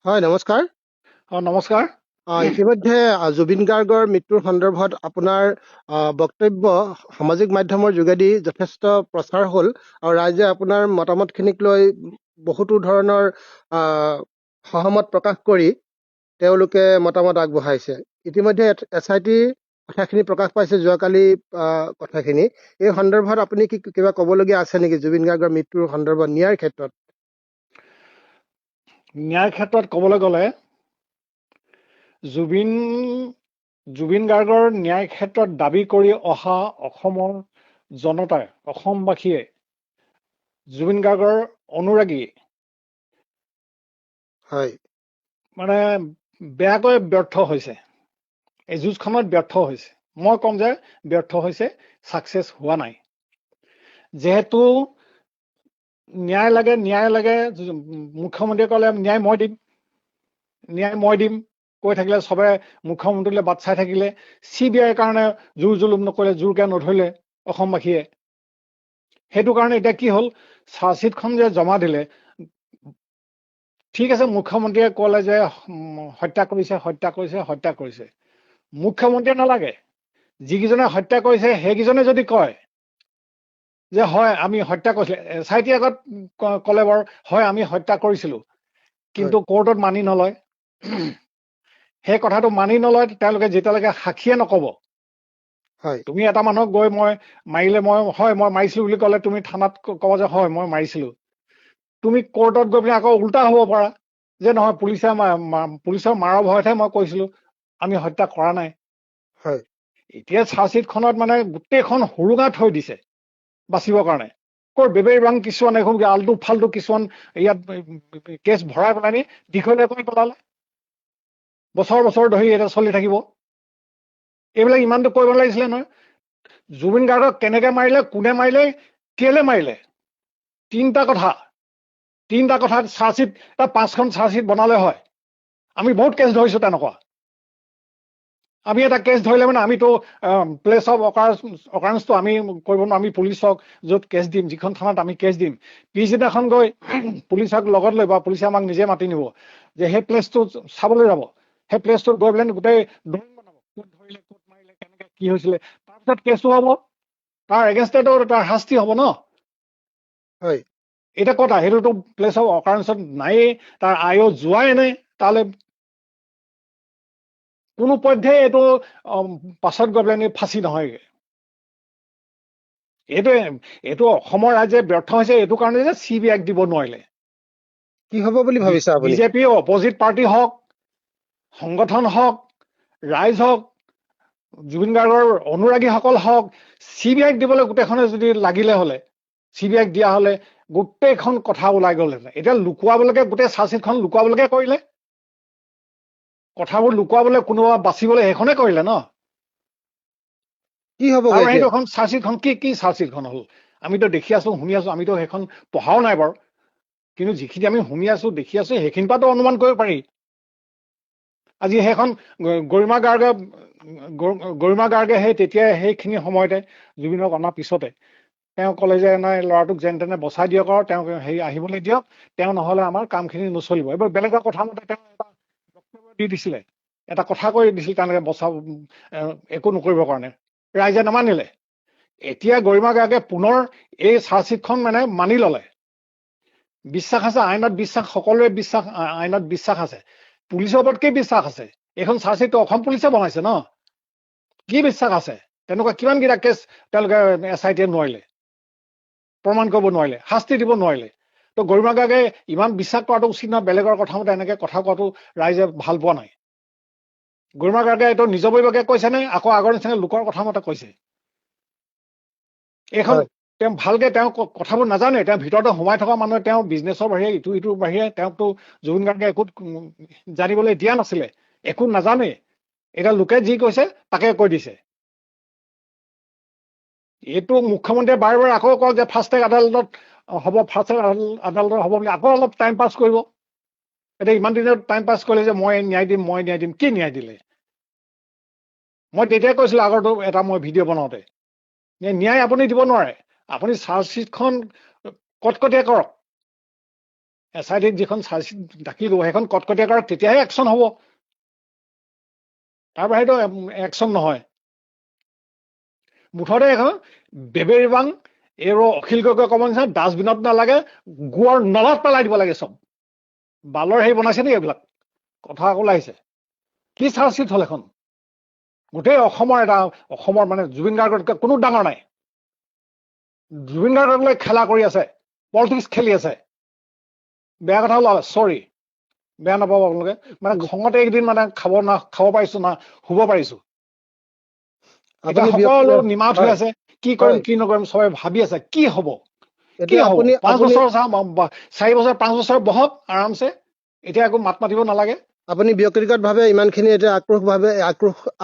হয়, নমস্কাৰ। নমস্কাৰ। ইতিমধ্যে জুবিন গাৰ্গৰ মৃত্যুৰ সন্দৰ্ভত আপোনাৰ বক্তব্য সামাজিক মাধ্যমৰ যোগেদি যথেষ্ট প্ৰচাৰ হ'ল আৰু ৰাইজে আপোনাৰ মতামতখিনিক লৈ বহুতো ধৰণৰ সহমত প্ৰকাশ কৰি তেওঁলোকে মতামত আগবঢ়াইছে। ইতিমধ্যে SIT কথাখিনি প্ৰকাশ পাইছে যোৱাকালি কথাখিনি। এই সন্দৰ্ভত আপুনি কিবা ক'বলগীয়া আছে নেকি জুবিন গাৰ্গৰ মৃত্যুৰ সন্দৰ্ভত ন্যায়ৰ ক্ষেত্ৰত? ন্যায়ৰ ক্ষেত্ৰত ক'বলৈ গ'লে জুবিন গাৰ্গৰ ন্যায় ক্ষেত্ৰত দাবী কৰি অহা অসমৰ জনতাই, অসমবাসীয়ে জুবিন গাৰ্গৰ অনুৰাগী হয়, মানে বেয়াকৈ ব্যৰ্থ হৈছে। এই যুঁজখনত ব্যৰ্থ হৈছে। মই ক'ম যে ব্যৰ্থ হৈছে, ছাকচেছ হোৱা নাই। যিহেতু ন্যায় লাগে মুখ্যমন্ত্ৰীয়ে ক'লে ন্যায় মই দিম কৈ থাকিলে, চবে মুখ্যমন্ত্ৰীলৈ বাট চাই থাকিলে। CBIৰ কাৰণে জোৰ জুলুম নকৰিলে, জোৰকে নধৰিলে অসমবাসীয়ে। সেইটো কাৰণে এতিয়া কি হ'ল, চাৰ্জশ্বিটখন যে জমা দিলে, ঠিক আছে মুখ্যমন্ত্ৰীয়ে ক'লে যে হত্যা কৰিছে। মুখ্যমন্ত্ৰীয়ে নালাগে, যিকেইজনে হত্যা কৰিছে সেইকেইজনে যদি কয় যে হয় আমি হত্যা কৰিছিলো, SIT আগত ক'লে বাৰু হয় আমি হত্যা কৰিছিলো, কিন্তু কোৰ্টত মানি নলয়। সেই কথাটো মানি নলয় তেওঁলোকে যেতিয়ালৈকে সাক্ষীয়ে নক'ব। তুমি এটা মানুহক গৈ মই মাৰিছিলো বুলি ক'লে তুমি থানাত ক'ব যে হয় মই মাৰিছিলো। তুমি কোৰ্টত গৈ পিনে আকৌ উল্টা হ'ব পাৰা যে নহয় পুলিচৰ মাৰৰ ভয়তহে মই কৈছিলো, আমি হত্যা কৰা নাই। এতিয়া চাৰ্জশ্বিটখনত মানে গোটেইখন সুৰুঙা থৈ দিছে বাচিবৰ কাৰণে। বেবেৰ বাং কিছুমান এখন আলটু ফাল্টু কিছুমান ইয়াত কেছ ভৰাই পেলাই নি দীঘলীয়া কৰি পেলালে। বছৰ ধৰি এটা চলি থাকিব। এইবিলাক ইমানটো কৰিব লাগিছিলে নহয়। জুবিন গাৰ্গক কেনেকে মাৰিলে, কোনে মাৰিলে, কেলে মাৰিলে, তিনিটা কথাত চাৰ্জশ্বিট 5খন চাৰ্জশ্বিট বনালে হয়। আমি বহুত কেছ ধৰিছো তেনেকুৱা। আমি এটা কেছ ধৰিলে মানে আমিতো প্লেচ অফ অকাৰেঞ্চটো আমি কৰিব নোৱাৰো। আমি পুলিচক য'ত কেছ দিম, যিখন থানাত আমি কেছ দিম, পিছদিনাখন গৈ পুলিচক লগত লৈ বা পুলিচে আমাক নিজে মাতি নিব যে সেই প্লেচটো চাবলৈ যাব। সেই প্লেচটোত গৈ পেলাই গোটেই ড্ৰয়িং বনাব, ক'ত ধৰিলে, ক'ত মাৰিলে, কেনেকে কি হৈছিলে, তাৰপিছত কেছটো হ'ব, তাৰ এগেইনষ্টতো তাৰ শাস্তি হ'ব ন। এতিয়া কথা সেইটোতো প্লেচ অফ অকাৰেঞ্চত নায়েই, তাৰ আয়ো যোৱাই নাই তালৈ। কোনো পধ্যেই এইটো পাছত গৈ পেলাই ফাঁচি নহয়গে। এইটো অসমৰ ৰাইজে ব্যৰ্থ হৈছে এইটো কাৰণে যে CBIক দিব নোৱাৰিলে। কি হ'ব বুলি ভাবিছে আপুনি? বিজেপি অপজিট পাৰ্টি হওক, সংগঠন হওক, ৰাইজ হওক, জুবিন গাৰ্গৰ অনুৰাগীসকল হওক, CBIক দিবলৈ গোটেইখনে যদি লাগিলে হলে, CBIক দিয়া হলে গোটেইখন কথা ওলাই গ'লহেঁতেন। এতিয়া লুকুৱাবলৈকে গোটেই চাৰ্জশ্বিটখন লুকুৱাবলৈকে কৰিলে। কথাবোৰ লুকুৱাবলৈ, কোনোবা বাচিবলৈ সেইখনে কৰিলে ন। কি হ'ব আৰু সেইটো এখন চাৰ্জশ্বিটখন কি চাৰ্জশ্বিটখন হ'ল আমিতো দেখি আছো, শুনি আছো। আমিতো সেইখন পঢ়াও নাই বাৰু, কিন্তু যিখিনি আমি শুনি আছো, দেখি আছো, সেইখিনিৰ পৰাতো অনুমান কৰিব পাৰি। আজি সেইখন গৰিমা গাৰ্গে সেই তেতিয়া সেইখিনি সময়তে জুবিনক অনাৰ পিছতে তেওঁ ক'লে যে নাই ল'ৰাটোক যেন তেনে বচাই দিয়ক আৰু তেওঁক আহিবলৈ দিয়ক, তেওঁ নহলে আমাৰ কামখিনি নচলিব। এইবাৰ বেলেগৰ কথা মতে তেওঁ এটা বক্তব্য দি দিছিলে, এটা কথা কৈ দিছিল তেওঁলোকে বচাব, একো নকৰিবৰ কাৰণে। ৰাইজে নামানিলে। এতিয়া গৰিমা গাৰ্গে পুনৰ এই চাৰ্জশ্বিটখন মানে মানি ললে। বিশ্বাস আছে আইনত, সকলোৰে আইনত বিশ্বাস আছে, পুলিচৰ ওপৰত কি বিশ্বাস আছে? এইখন চাৰ্জশ্বিটটো অসম পুলিচে বনাইছে ন। কি বিশ্বাস আছে? তেনেকুৱা কিমানকেইটা কেছ তেওঁলোকে SITয়ে নোৱাৰিলে, প্ৰমাণ কৰিব নোৱাৰিলে, শাস্তি দিব নোৱাৰিলে। তো গৰিমা গাৰ্গে ইমান বিশ্বাস কৰাটো উচিত নহয়। বেলেগৰ কথা মতে এনেকে কথা কোৱাটো ৰাইজে ভাল পোৱা নাই। গৰিমা গাৰ্গে এইটো নিজাববীয়াকে কৈছে নে আকৌ আগৰ নিচিনা লোকৰ কথা মতে কৈছে? এইখন তেওঁ ভালকে তেওঁ কথাবোৰ নাজানে। তেওঁ ভিতৰতে সোমাই থকা মানুহে তেওঁ বিজনেছৰ বাহিৰে ইটোৰ বাহিৰে তেওঁকতো জুবিন গাৰ্গে একো জানিবলৈ দিয়া নাছিলে, একো নাজানে। এতিয়া লোকে যি কৈছে তাকে কৈ দিছে। এইটো মুখ্যমন্ত্ৰীয়ে বাৰে বাৰে আকৌ কয় যে ফাষ্ট ট্ৰেক আদালতত হ'ব, বুলি আকৌ অলপ টাইম পাছ কৰিব। এতিয়া ইমান দিনত টাইম পাছ কৰিলে যে মই ন্যায় দিম। কি ন্যায় দিলে? মই তেতিয়াই কৈছিলো আগৰটো এটা মই ভিডিঅ' বনাওঁতে, ন্যায় আপুনি দিব নোৱাৰে। আপুনি চাৰ্জশ্বিটখন কটকটীয়া কৰক, SIT যিখন চাৰ্জশ্বিট দাখিল কৰিব সেইখন কটকটীয়া কৰক, তেতিয়াহে একশ্যন হ'ব। তাৰ বাহিৰেতো একশ্যন নহয়। মুঠতে এখন বেবেৰিবাং এই অখিল গগৈ ক'ব নিচিনা ডাষ্টবিনত নালাগে, গোৱাৰ নলাত পেলাই দিব লাগে চব। বালৰ হেৰি বনাইছে নেকি এইবিলাক? কথা আকৌ ওলাইছে। কি চাৰ্জশ্বিট হ'ল এখন? গোটেই অসমৰ মানে জুবিন গাৰ্গতকৈ কোনো ডাঙৰ নাই। জুবিন গাৰ্গক লৈ খেলা কৰি আছে, পলিটিক্স খেলি আছে। বেয়া কথা ওলালে, চৰি, বেয়া নাপাব আপোনালোকে। মানে খঙতে এইকেইদিন মানে খাব পাৰিছো না, শুব পাৰিছো। এতিয়া সকলো নিমাত হৈ আছে, কি কৰিম কি নকৰিম চবে ভাবি আছে, কি হব কি হব। 5 বছৰ 4 বছৰ 5 বছৰ বহক আৰামছে, এতিয়া একো মাত মাতিব নালাগে। আপুনি ব্যক্তিগতভাৱে ইমানখিনি এতিয়া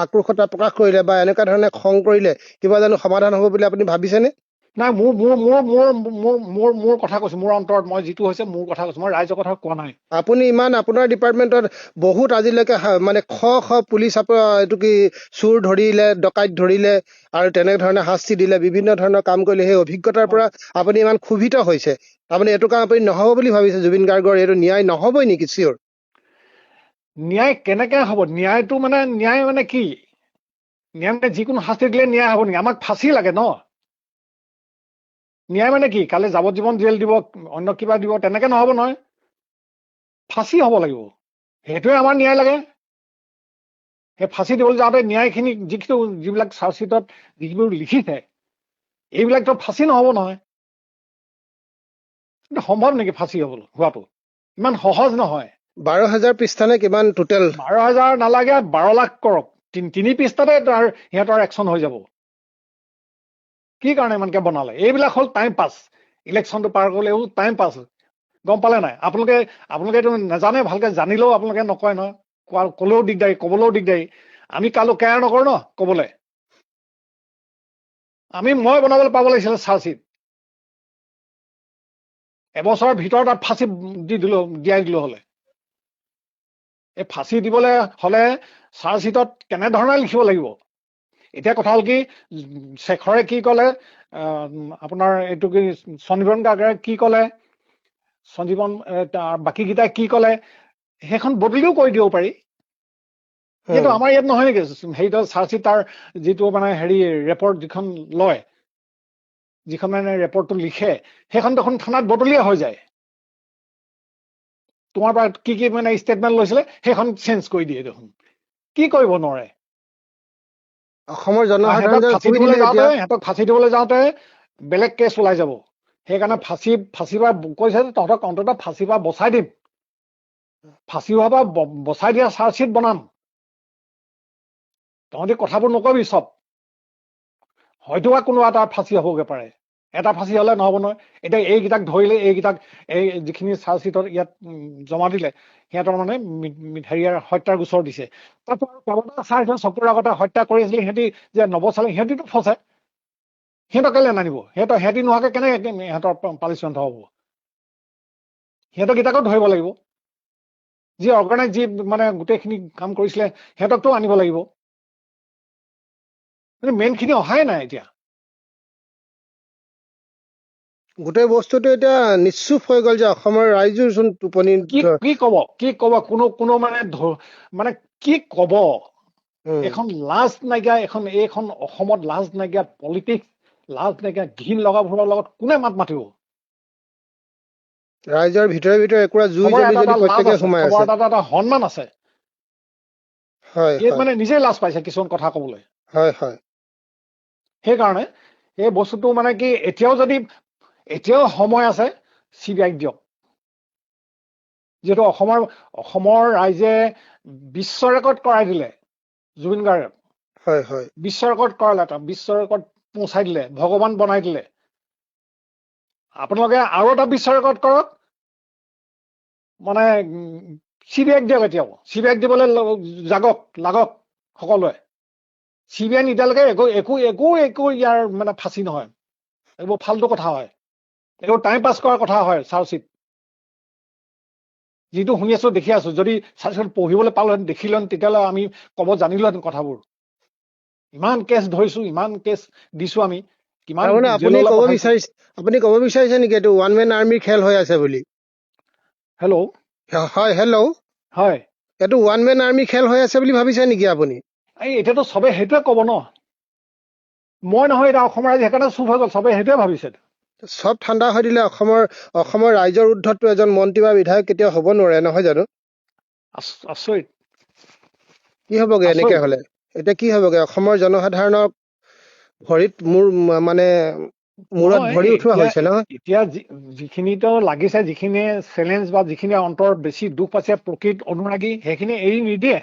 আক্ৰোশতা প্ৰকাশ কৰিলে বা এনেকুৱা ধৰণে খং কৰিলে কিবা জানো সমাধান হ'ব বুলি আপুনি ভাবিছেনে? নাই, মোৰ কথা কৈছো, মোৰ অন্তৰত মই যিটো হৈছে মোৰ কথা কৈছো, মই ৰাইজৰ কথা কোৱা নাই। আপুনি ইমান আপোনাৰ ডিপাৰ্টমেণ্টত বহুত আজিলৈকে মানে পুলিচ এইটো কি চোৰ ধৰিলে, ডকাইত ধৰিলে আৰু তেনেধৰণে শাস্তি দিলে, বিভিন্ন ধৰণৰ কাম কৰিলে, সেই অভিজ্ঞতাৰ পৰা আপুনি ইমান ক্ষোভিত হৈছে। আপুনি এইটো কাম আপুনি নহ'ব বুলি ভাবিছে? জুবিন গাৰ্গৰ এইটো ন্যায় নহ'বই নেকি? চিয়ৰ ন্যায় কেনেকে হ'ব? ন্যায়টো মানে ন্যায় মানে কি? ন্যায় মানে যিকোনো শাস্তি দিলে ন্যায় হ'ব নেকি? আমাক ফাঁচি লাগে ন। ন্যায় মানে কি? কালি যাৱজ্জীৱন জেল দিব, অন্য কিবা দিব, তেনেকে নহ'ব নহয়। ফাঁচি হ'ব লাগিব, সেইটোৱে আমাৰ ন্যায় লাগে। সেই ফাঁচি দিবলৈ যাওঁতে ন্যায়খিনি যিবিলাক চাৰ্জশ্বিটত যিবোৰ লিখিছে, এইবিলাকতো ফাঁচি নহ'ব নহয়। সম্ভৱ নেকি ফাঁচি হোৱাটো? ইমান সহজ নহয়। 12,000 পৃষ্ঠা নে কিমান টোটেল? 12,000 নালাগে, 12 লাখ কৰক, 3 পৃষ্ঠাতে সিহঁতৰ একশ্যন হৈ যাব। কি কাৰণে ইমানকে বনালে? এইবিলাক হ'ল টাইম পাছ। ইলেকশ্যনটো পাৰ কৰিলে এইবোৰ টাইম পাছ। গম পালে নাই? আপোনালোকে এইটো নাজানে, ভালকে জানিলেও আপোনালোকে নকয় নহয়। ক'লেও দিগদাৰী, ক'বলৈও দিগদাৰী। আমি কালো কেয়াৰ নকৰো ন ক'বলৈ। মই বনাবলৈ পাব লাগিছিলে চাৰ্জশ্বিট। এবছৰৰ ভিতৰত তাত ফাঁচি দিয়াই দিলো হলে। এই ফাঁচি দিবলৈ হলে চাৰ্জশ্বিটত কেনেধৰণে লিখিব লাগিব? এতিয়া কথা হ'ল কি, শেখৰে কি ক'লে, আপোনাৰ এইটো কি সঞ্জীৱন গাৰ্গে কি ক'লে, বাকীকেইটাই কি ক'লে, সেইখন বদলিও কৰি দিব পাৰি। কিন্তু আমাৰ ইয়াত নহয় নেকি? হেৰিটো চাৰ্জশ্বিট তাৰ যিটো মানে ৰেপৰ্ট যিখন লয়, যিখন মানে ৰেপৰ্টটো লিখে, সেইখন দেখোন থানাত বদলিয়ে হৈ যায়। তোমাৰ পৰা কি মানে ষ্টেটমেণ্ট লৈছিলে সেইখন চেঞ্জ কৰি দিয়ে দেখোন। কি কৰিব নোৱাৰে? অসমৰ সিহঁতক ফাঁচি দিবলৈ যাওঁতে বেলেগ কেছ ওলাই যাব। সেইকাৰণে ফাঁচি বা কৈছে তহঁতক অন্ততঃ ফাঁচি বা বচাই দিম, ফাঁচি হোৱা বা বচাই দিয়া চাৰ্জশ্বিট বনাম। তহঁতি কথাবোৰ নকবি চব। হয়তো বা কোনোবা এটা ফাঁচি হ'বগে পাৰে, এটা ফাঁচি হলে নহব নহয়। এতিয়া এইকেইটাক ধৰিলে, এই যিখিনি চাৰ্জশ্বিটত ইয়াত জমা দিলে, সিহঁতৰ মানে হত্যাৰ গোচৰ দিছে। তাৰপৰা চাৰ্জৰ চকুৰ আগতে হত্যা কৰি আছিলে, সিহঁতি যে নবচালে, সিহঁতিতো ফচে। সিহঁতক কেলে নানিব? সিহঁতি নোহোৱাকে কেনেকে সিহঁতৰ পানিচমেণ্ট হ'ব? সিহঁতকেইটাকো ধৰিব লাগিব। যি অৰ্গেনাইজ, যি মানে গোটেইখিনি কাম কৰিছিলে, সিহঁতকতো আনিব লাগিব। কিন্তু মেইনখিনি অহাই নাই এতিয়া। গোটেই বস্তুটো এতিয়া নিশ্চুপ হৈ গ'ল যে অসমৰ ৰাইজৰ চোন টোপনি। কি কব কোনো মানে কি কব? এখন লাজ নাইকিয়া, এইখন অসমত লাজ নাইকিয়া পলিটিক্স, লাজ নাইকিয়া ঘিণ লগাবোৰৰ লগত কোনে মাত মাতিব? ৰাইজৰ ভিতৰে একুৰা জুই জ্বলি জ্বলি প্ৰত্যেকে সোমাই আছে। এটা সন্মান আছে। হয়, মানে নিজেই লাজ পাইছে কিছুমান কথা কবলৈ। হয়। সেইকাৰণে এই বস্তুটো মানে কি, এতিয়াও সময় আছে, CBI দিয়ক। যিহেতু অসমৰ ৰাইজে বিশ্ব ৰেকৰ্ড কৰাই দিলে জুবিন গাৰ্গক। হয়। বিশ্ব ৰেকৰ্ড কৰালে, বিশ্ব ৰেকৰ্ড পहुঁচাই দিলে, ভগৱান বনাই দিলে। আপোনালোকে আৰু এটা বিশ্ব ৰেকৰ্ড কৰক, মানে CBI দিয়ক। এতিয়াও CBI দিবলৈ লাগক সকলোৱে। CBI নিদিয়ালৈকে একো ইয়াৰ মানে ফাঁচি নহয়। এইবোৰ ফাল্টু কথা হয়, এইবোৰ টাইম পাছ কৰাৰ কথা হয়। চাৰ্জশ্বিট যিটো শুনি আছো, দেখি আছো, যদি চাৰ্জশ্বিট পঢ়িবলৈ পালোহেঁতেন, দেখিলোহেঁতেন, তেতিয়াহ'লে আমি ক'ব জানিলোহেঁতেন কথাবোৰ। ইমান কেছ ধৰিছো, ইমান কেছ দিছো আমি, কিমান আপুনি ক'ব বিচাৰিছে নেকি এইটো ওৱান মেন আৰ্মিৰ খেল হৈ আছে বুলি? হেল্ল', হয়, হেল্ল'। হয়। এইটো ওৱান মেন আৰ্মি খেল হৈ আছে বুলি ভাবিছে নেকি আপুনি? এই এতিয়াতো চবে সেইটোৱে ক'ব ন, মই নহয়, এতিয়া অসমৰ ৰাইজ সেইকাৰণে চুপ হৈ গ'ল, চবে সেইটোৱে ভাবিছে। চব ঠাণ্ডা হৈ দিলে অসমৰ ৰাইজৰ উৰ্ধতটো এজন মন্ত্ৰী বা বিধায়ক কেতিয়াও হ'ব নোৱাৰে, নহয় জানো? আচৰিত কি হ'বগে এনেকে আচৰিত। হলে? এতিয়া কি হ'বগে? অসমৰ জনসাধাৰণক ভৰিত মানে মূৰত নহয়, ভৰি উঠোৱা এতিয়া হৈছে নহয়? এতিয়া যিখিনিতো লাগিছে, যিখিনিয়ে চেলেঞ্জ বা যিখিনি অন্তৰ বেছি দুখ পাইছে, প্ৰকৃত অনুৰাগী, সেইখিনি এৰি নিদিয়ে।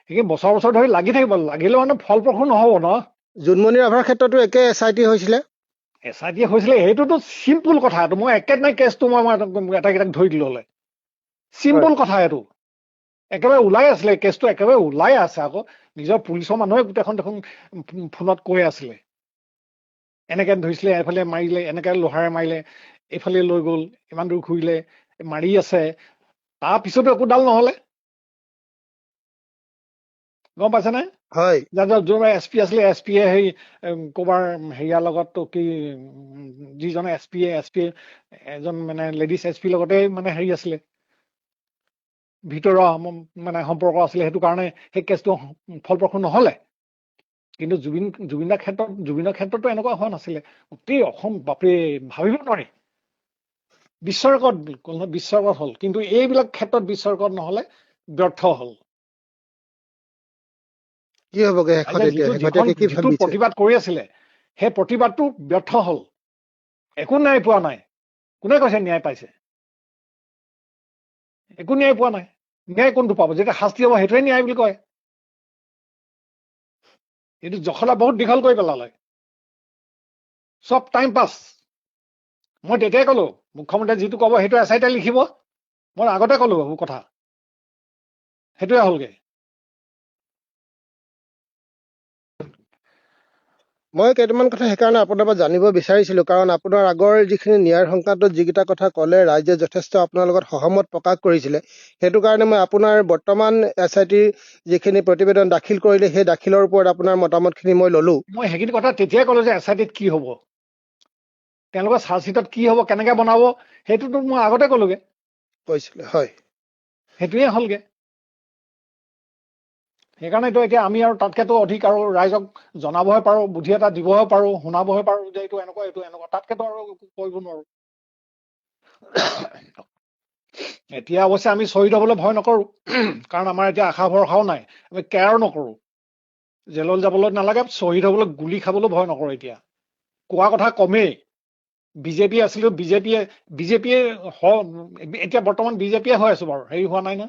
সেইখিনি বছৰ বছৰ ধৰি লাগি থাকিব, লাগিলেও মানে ফলপ্ৰসূ নহ'ব ন। জোনমণি ৰাভাৰ ক্ষেত্ৰতো একে SIT হৈছিলে। SIT হৈছিলে, সেইটোতো চিম্পুল কথা। এইটো মই একেদিনাই কেছটো মই এটাকেইটাক ধৰি দিলো হ'লে, হয়। চিম্পুল কথা এইটো। একেবাৰে ওলাই আছিলে কেছটো, একেবাৰে ওলাই আছে আকৌ। নিজৰ পুলিচৰ মানুহে গোটেইখন দেখোন ফোনত কৈ আছিলে, এনেকে ধৰিছিলে, এফালে মাৰিলে, এনেকে লোহাৰে মাৰিলে, এইফালে লৈ গ'ল, ইমান দূৰ ঘূৰিলে, মাৰি আছে। তাৰপিছতো একো ডাল নহলে, গম পাইছেনে? হয়। যোনবাৰ SP আছিলে, SP সেই ক'বাৰ হেৰিয়াৰ লগত কি যিজনে SP এজন মানে লেডিজ SP লগতে মানে হেৰি আছিলে, ভিতৰুৱা মানে সম্পৰ্ক আছিলে, সেইটো কাৰণে সেই কেছটো ফলপ্ৰসূ নহলে। কিন্তু জুবিনৰ ক্ষেত্ৰতো এনেকুৱা হোৱা নাছিলে। গোটেই অসম বাপৰে, ভাবিব নোৱাৰি। বিশ্ব ৰেকৰ্ড হ'ল, কিন্তু এইবিলাক ক্ষেত্ৰত বিশ্ব ৰেকৰ্ড নহলে ব্যৰ্থ হল। কি হ'বগে শেষত? এতিয়া শেহতীয়াকে কি যিটো ভাবিছে? প্ৰতিবাদ কৰি আছিলে, সেই প্ৰতিবাদটো ব্যৰ্থ হল। একো ন্যায় পোৱা নাই। কোনে কৈছে ন্যায় পাইছে? একো ন্যায় পোৱা নাই। ন্যায় কোনটো পাব? যেতিয়া শাস্তি হ'ব সেইটোৱে ন্যায় বুলি কয়। এইটো জখলা বহুত দীঘল কৰি পেলালে, চব টাইম পাছ। মই তেতিয়াই কলো, মুখ্যমন্ত্ৰীয়ে যিটো কব সেইটো SIT লিখিব। মই আগতে কলো সেইবোৰ কথা, সেইটোৱে হলগে। মই কেইটামান কথা সেইকাৰণে আপোনাৰ পৰা জানিব বিচাৰিছিলো, কাৰণ আপোনাৰ আগৰ যিখিনি ন্যায়ৰ সংক্ৰান্তত যিকেইটা কথা ক'লে, ৰাইজে যথেষ্ট আপোনাৰ লগত সহমত প্ৰকাশ কৰিছিলে। সেইটো কাৰণে মই আপোনাৰ বৰ্তমান SIT যিখিনি প্ৰতিবেদন দাখিল কৰিলে, সেই দাখিলৰ ওপৰত আপোনাৰ মতামতখিনি মই ললো। মই সেইখিনি কথা তেতিয়াই কলো যে SIT কি হব, তেওঁলোকৰ চাৰ্জশ্বিটত কি হব, কেনেকে বনাব, সেইটোতো মই আগতে কলোগে। কৈছিলে, হয়। সেইটোৱে হলগে। সেইকাৰণেতো এতিয়া আমি আৰু তাতকেতো অধিক আৰু ৰাইজক জনাবহে পাৰো, বুদ্ধি এটা দিবহে পাৰো, শুনাবহে পাৰো যে এইটো এনেকুৱা, এইটো এনেকুৱা। তাতকেতো আৰু কৰিব নোৱাৰো। এতিয়া অৱশ্যে আমি শ্বহীদ হবলৈ ভয় নকৰো, কাৰণ আমাৰ এতিয়া আশা ভৰসাও নাই। আমি কেয়াৰো নকৰো, জেললৈ যাবলৈ নালাগে, শ্বহীদ হবলৈ গুলি খাবলৈ ভয় নকৰো। এতিয়া কোৱা কথা কমেই। বিজেপি আছিলো, বিজেপিয়ে এতিয়া বৰ্তমান বিজেপিয়ে হৈ আছো বাৰু, হেৰি হোৱা নাই ন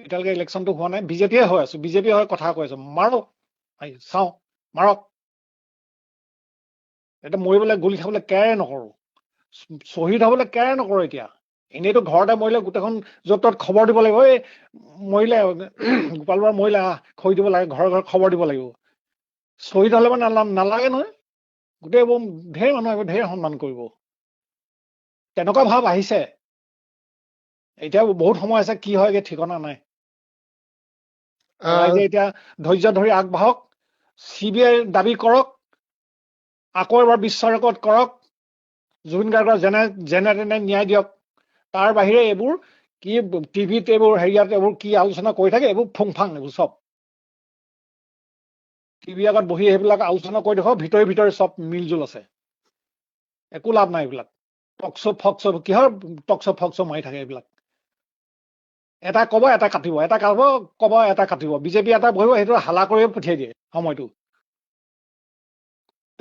এতিয়ালৈকে ইলেকশ্যনটো হোৱা নাই। বিজেপিয়ে হৈ আছো, বিজেপি হৈ কথা কৈ আছো। মাৰক, চাওঁ, মাৰক। এতিয়া মৰিবলৈ, গুলি খাবলৈ কেয়াৰে নকৰো, শ্বহীদ হবলৈ কেয়াৰে নকৰো। এতিয়া এনেইতো ঘৰতে মৰিলে গোটেইখন য'ত ত'ত খবৰ দিব লাগিব, এই মৰিলে গোপাল বৰা মৰিলে, খৰি দিব লাগে, ঘৰে ঘৰে খবৰ দিব লাগিব। শ্বহীদ হলে মানে নালাগে নহয়, গোটেই ঢেৰ মানুহ আহিব, ঢেৰ সন্মান কৰিব, তেনেকুৱা ভাৱ আহিছে। এতিয়া বহুত সময় আছে, কি হয়গে ঠিকনা নাই। আহ, ৰাইজে এতিয়া ধৈৰ্য ধৰি আগবাঢ়ক, CBI দাবী কৰক, আকৌ এবাৰ বিশ্ব ৰেকৰ্ড কৰক, জুবিন গাৰ্গৰ যেনে তেনে ন্যায় দিয়ক। তাৰ বাহিৰে এইবোৰ কি টিভিত, এইবোৰ হেৰিয়াত এইবোৰ কি আলোচনা কৰি থাকে, এইবোৰ ফুংফাং, এইবোৰ চব টিভিৰ আগত বহি সেইবিলাক আলোচনা কৰি দেখুৱাওক, ভিতৰি ভিতৰি চব মিলজুল আছে। একো লাভ নাই এইবিলাক। টকশ্ব ফকশ্ব, কিহৰ টকশ্ব ফকশ্ব মাৰি থাকে এইবিলাক। এটা কব, এটা কাটিব, এটা কব, এটা কাটিব। বিজেপি এটা বহিব, সেইটো হালা কৰিয়ে পঠিয়াই দিয়ে সময়টো।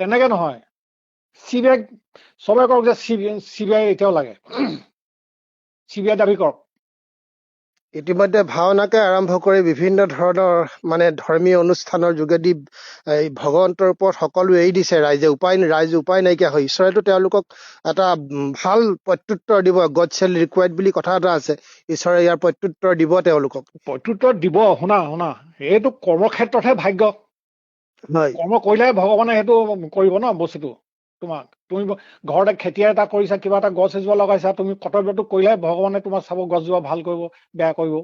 তেনেকে নহয়। CBI চবে কওক যে CBI এতিয়াও লাগে, CBI দাবী কৰক। ইতিমধ্যে ভাওনাকে আৰম্ভ কৰি বিভিন্ন ধৰণৰ মানে ধৰ্মীয় অনুষ্ঠানৰ যোগেদি এই ভগৱন্তৰ ওপৰত সকলো এৰি দিছে ৰাইজে। ৰাইজ উপায় নাইকিয়া হয়। ঈশ্বৰেতো তেওঁলোকক এটা ভাল প্ৰত্যুত্তৰ দিব। গড শ্বেল ৰিকুৱাইট বুলি কথা এটা আছে, ঈশ্বৰে ইয়াৰ প্ৰত্যুত্তৰ দিব তেওঁলোকক। প্ৰত্যুত্তৰ দিব। শুনা, এইটো কৰ্মক্ষেত্ৰতহে ভাগ্য। হয়। কৰ্ম কৰিলেহে ভগৱানে সেইটো কৰিব ন বস্তুটো। তুমি ঘৰতে খেতি এটা কৰিছা, কিবা এটা গছ এজোপা লগাইছা, তুমি কৰ্তব্যটো কৰিলেহে ভগৱানে তোমাৰ চাব, গছজোপা ভাল কৰিব, বেয়া কৰিব।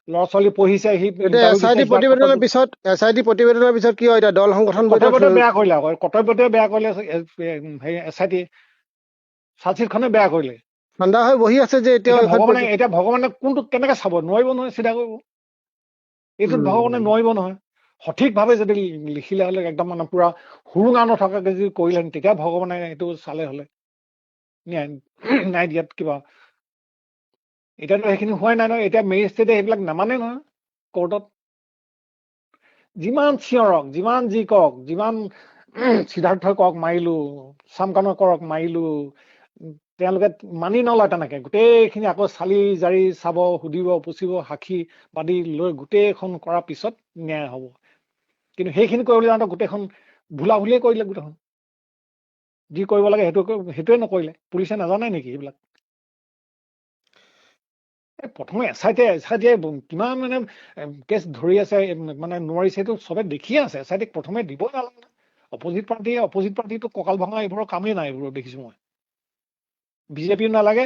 ল'ৰা ছোৱালী পঢ়িছে, সি এতিয়া ইণ্টাৰভিউ দিছে, SIT কিবা প্ৰতিবেদনৰ পিছত কি হয়? এতিয়া দল সংগঠন কৰ্তব্যটোৱে বেয়া কৰিলে আকৌ, কৰ্তব্যটোৱে বেয়া কৰিলে SIT। চাৰ্জশ্বিটখনে বেয়া কৰিলে। ঠাণ্ডা হৈ বহি আছে যে এতিয়াও এতিয়া ভগৱানে কোনটো কেনেকে চাব, নোৱাৰিব নহয় চিধা কৰিব। এইটোত ভগৱানে নোৱাৰিব নহয়। সঠিকভাৱে যদি লিখিলে হ'লে একদম মানে পুৰা সুৰুঙা নথকাকে যদি কৰিলেহেঁতেন তেতিয়া ভগৱানে এইটো চালে হ'লে ন্যায় দিয়াত কিবা। এতিয়াতো সেইখিনি হোৱাই নাই নহয়। এতিয়া মেজিষ্ট্ৰেটে সেইবিলাক নামানে নহয় কোৰ্টত। যিমান চিঞৰক, যিমান যি কওক, যিমান সিদ্ধাৰ্থই কওক মাৰিলো, চামকানৰ কৰক মাৰিলো, তেওঁলোকে মানি নলয় তেনেকে। গোটেইখিনি আকৌ চালি জাৰি চাব, সুধিব পুচিব, সাক্ষী বাদী লৈ গোটেইখন কৰাৰ পিছত ন্যায় হ'ব। কিন্তু সেইখিনি কৰিবলৈ যাওঁতে গোটেইখন ভুলা ভুলিয়ে কৰিলে। গোটেইখন যি কৰিব লাগে সেইটোৱে নকৰিলে। পুলিচে নাজানে নেকি সেইবিলাক? প্ৰথমে এছ.আই.টিয়ে কিমান মানে কেছ ধৰি আছে, মানে নোৱাৰিছে, এইটো চবে দেখিয়ে আছে। এছ.আই.টিক প্ৰথমে দিবই নালাগে। অপজিট পাৰ্টিটো কঁকাল ভঙা এইবোৰৰ কামেই নাই। এইবোৰৰ দেখিছো মই। বিজেপিও নালাগে,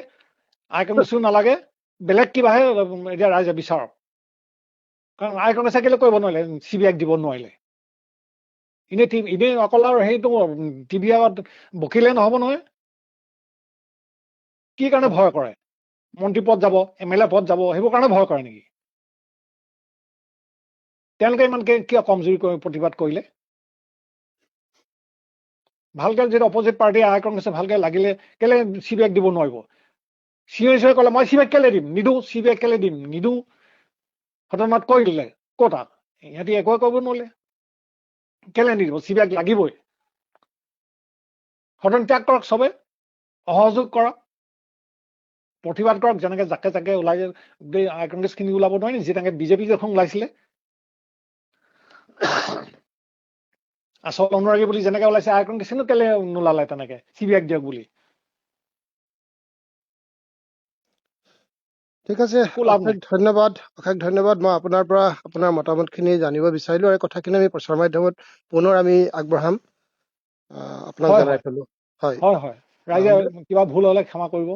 আই কংগ্ৰেছো নালাগে, বেলেগ কিবাহে এতিয়া ৰাইজে বিচাৰক। কাৰণ আই কংগ্ৰেছে কেলে কৰিব নোৱাৰিলে, CBIক দিব নোৱাৰিলে? এনেই অকল আৰু সেইটো টিভি আগত বকিলে নহব নহয়। কি কাৰণে ভয় কৰে? মন্ত্ৰী পদ যাব, MLA পদ যাব, সেইবোৰ কাৰণে ভয় কৰে নেকি? তেওঁলোকে ইমান কিয় কমজুৰি প্ৰতিবাদ কৰিলে? ভালকে যদি অপজিট পাৰ্টি আই কংগ্ৰেছে ভালকে লাগিলে কেলে CBIক দিব নোৱাৰিব? চিঞৰি ক'লে মই CBIক কেলে দিম, নিদো। CBIক কেলে দিম, নিদো। সদনত কৈ দিলে ক'তা ইহঁতি একোৱে কৰিব নোৱাৰিলে। কেলে নিদিব? CBIক লাগিবই। সদন ত্যাগ কৰক, চবে অসহযোগ কৰক, প্ৰতিবাদ কৰক। যেনেকে জাকে জাকে ওলাই গোটেই আই কংগ্ৰেছ খিনি ওলাব নোৱাৰি নি? যেনেকে বিজেপি যখন ওলাইছিলে, আচল অনুৰাগী বুলি যেনেকে ওলাইছে, আই কংগ্ৰেছ কেলে নোলালে তেনেকে CBIক দিয়ক বুলি? ঠিক আছে, অশেষ ধন্যবাদ। মই আপোনাৰ পৰা আপোনাৰ মতামতখিনি জানিব বিচাৰিলো, আৰু কথাখিনি আমি প্ৰচাৰ মাধ্যমত পুনৰ আমি আগবঢ়াম। আপোনাক জনাই থলো। হয়, ৰাইজে কিবা ভুল হলে ক্ষমা কৰিব।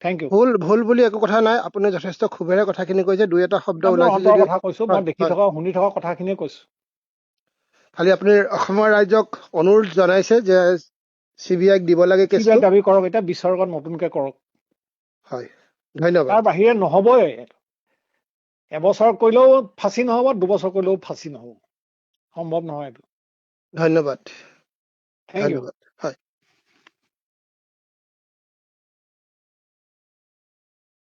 Thank you. ভুল বুলি একো কথা নাই। আপুনি যথেষ্ট ক্ষোভেৰে কথাখিনি কৈছে। দুই এটা শব্দ মই ওলাইছে অন্তৰৰ যদি কথা কৈছো, মই দেখি থকা শুনি থকা কথাখিনিয়ে কৈছো। খালি আপুনি অসমৰ ৰাইজক অনুৰোধ জনাইছে যে CBIক দিব লাগে কেছটো। CBIক দাবী কৰক, এতিয়া বিচাৰকত নতুনকে কৰক। হয়, ধন্যবাদ। তাৰ বাহিৰে নহবই। এবছৰ কৰিলেও ফাঁচি নহব, 2 বছৰ কৰিলেও ফাঁচি নহব। সম্ভৱ নহয় এইটো। ধন্যবাদ। Thank U.